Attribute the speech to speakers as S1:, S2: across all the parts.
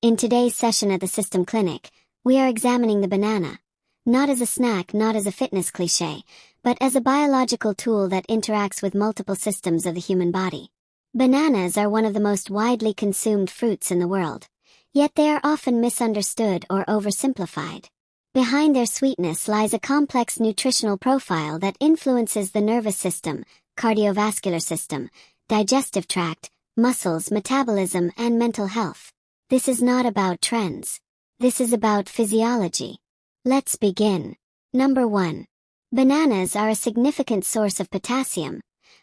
S1: In today's session at the System Clinic, we are examining the banana, not as a snack, not as a fitness cliché, but as a biological tool that interacts with multiple systems of the human body. Bananas are one of the most widely consumed fruits in the world, yet they are often misunderstood or oversimplified. Behind their sweetness lies a complex nutritional profile that influences the nervous system, cardiovascular system, digestive tract, muscles, metabolism, and mental health. This is not about trends. This is about physiology. Let's begin. Number 1. Bananas are a significant source of potassium,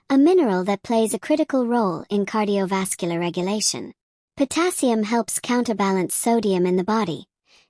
S1: a mineral that plays a critical role in cardiovascular regulation. Potassium helps counterbalance sodium in the body,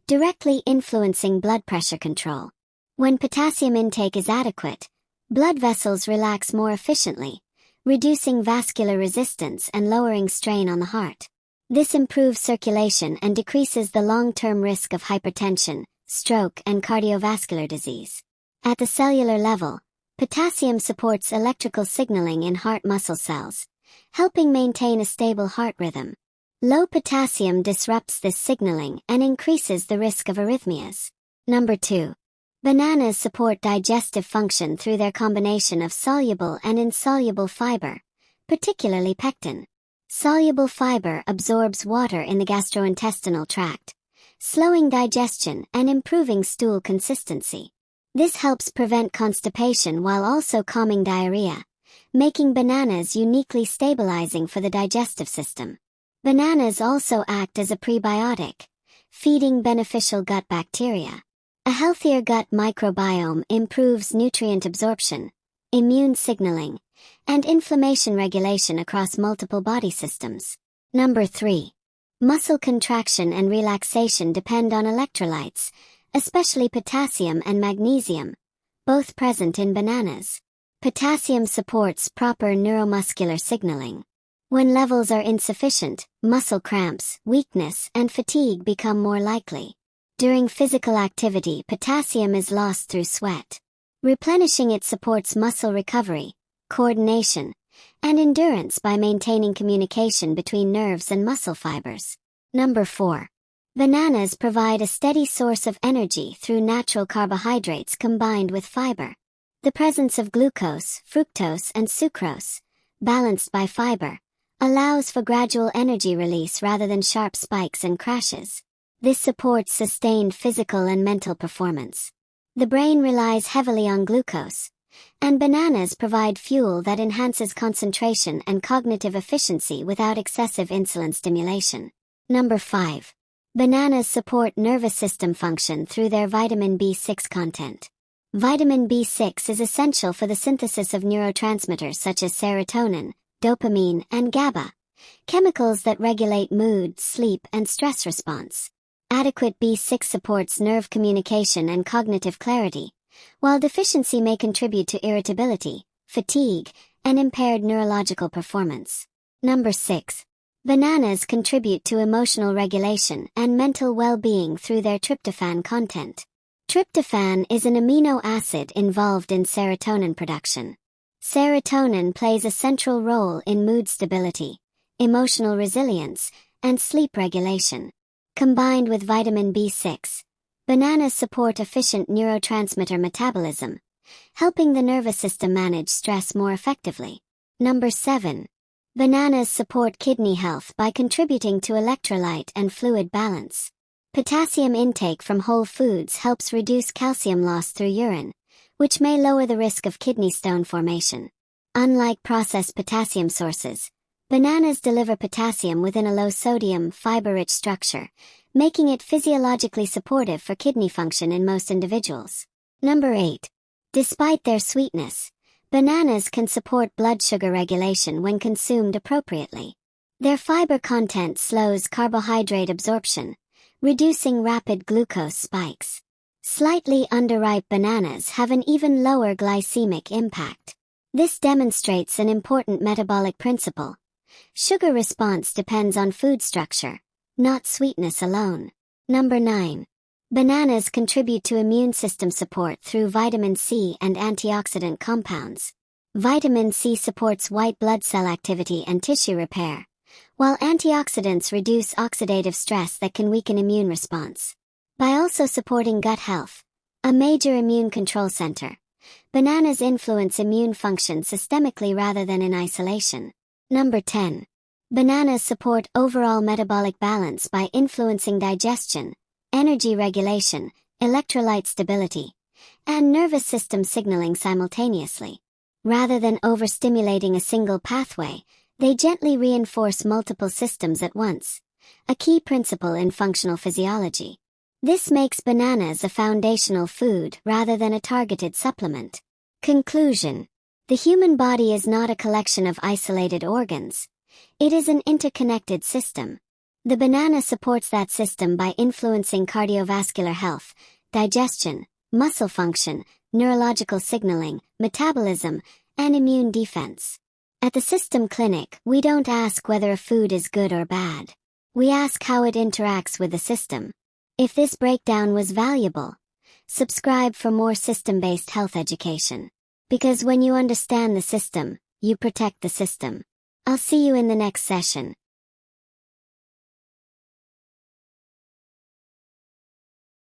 S1: directly influencing blood pressure control. When potassium intake is adequate, blood vessels relax more efficiently, reducing vascular resistance and lowering strain on the heart. This improves circulation and decreases the long-term risk of hypertension, stroke, and cardiovascular disease. At the cellular level, potassium supports electrical signaling in heart muscle cells, helping maintain a stable heart rhythm. Low potassium disrupts this signaling and increases the risk of arrhythmias. Number 2. Bananas support digestive function through their combination of soluble and insoluble fiber, particularly pectin. Soluble fiber absorbs water in the gastrointestinal tract, slowing digestion and improving stool consistency. This helps prevent constipation while also calming diarrhea, making bananas uniquely stabilizing for the digestive system. Bananas also act as a prebiotic, feeding beneficial gut bacteria. A healthier gut microbiome improves nutrient absorption, immune signaling, and inflammation regulation across multiple body systems. Number 3. Muscle contraction and relaxation depend on electrolytes, especially potassium and magnesium, both present in bananas. Potassium supports proper neuromuscular signaling. When levels are insufficient, muscle cramps, weakness, and fatigue become more likely. During physical activity, potassium is lost through sweat. Replenishing it supports muscle recovery, coordination, and endurance by maintaining communication between nerves and muscle fibers. Number 4. Bananas provide a steady source of energy through natural carbohydrates combined with fiber. The presence of glucose, fructose, and sucrose, balanced by fiber, allows for gradual energy release rather than sharp spikes and crashes. This supports sustained physical and mental performance. The brain relies heavily on glucose, and bananas provide fuel that enhances concentration and cognitive efficiency without excessive insulin stimulation. Number 5. Bananas support nervous system function through their vitamin B6 content. Vitamin B6 is essential for the synthesis of neurotransmitters such as serotonin, dopamine, and GABA, chemicals that regulate mood, sleep, and stress response. Adequate B6 supports nerve communication and cognitive clarity, while deficiency may contribute to irritability, fatigue, and impaired neurological performance. Number 6. Bananas contribute to emotional regulation and mental well-being through their tryptophan content. Tryptophan is an amino acid involved in serotonin production. Serotonin plays a central role in mood stability, emotional resilience, and sleep regulation. Combined with vitamin B6, bananas support efficient neurotransmitter metabolism, helping the nervous system manage stress more effectively. Number 7. Bananas support kidney health by contributing to electrolyte and fluid balance. Potassium intake from whole foods helps reduce calcium loss through urine, which may lower the risk of kidney stone formation. Unlike processed potassium sources, bananas deliver potassium within a low-sodium, fiber-rich structure, making it physiologically supportive for kidney function in most individuals. Number 8. Despite their sweetness, bananas can support blood sugar regulation when consumed appropriately. Their fiber content slows carbohydrate absorption, reducing rapid glucose spikes. Slightly underripe bananas have an even lower glycemic impact. This demonstrates an important metabolic principle. Sugar response depends on food structure, not sweetness alone. Number 9. Bananas contribute to immune system support through vitamin C and antioxidant compounds. Vitamin C supports white blood cell activity and tissue repair, while antioxidants reduce oxidative stress that can weaken immune response. By also supporting gut health, a major immune control center, bananas influence immune function systemically rather than in isolation. Number 10. Bananas support overall metabolic balance by influencing digestion, energy regulation, electrolyte stability, and nervous system signaling simultaneously. Rather than overstimulating a single pathway, they gently reinforce multiple systems at once, a key principle in functional physiology. This makes bananas a foundational food rather than a targeted supplement. Conclusion. The human body is not a collection of isolated organs. It is an interconnected system. The banana supports that system by influencing cardiovascular health, digestion, muscle function, neurological signaling, metabolism, and immune defense. At the System Clinic, we don't ask whether a food is good or bad. We ask how it interacts with the system. If this breakdown was valuable, subscribe for more system-based health education. Because when you understand the system, you protect the system. I'll see you in the next session.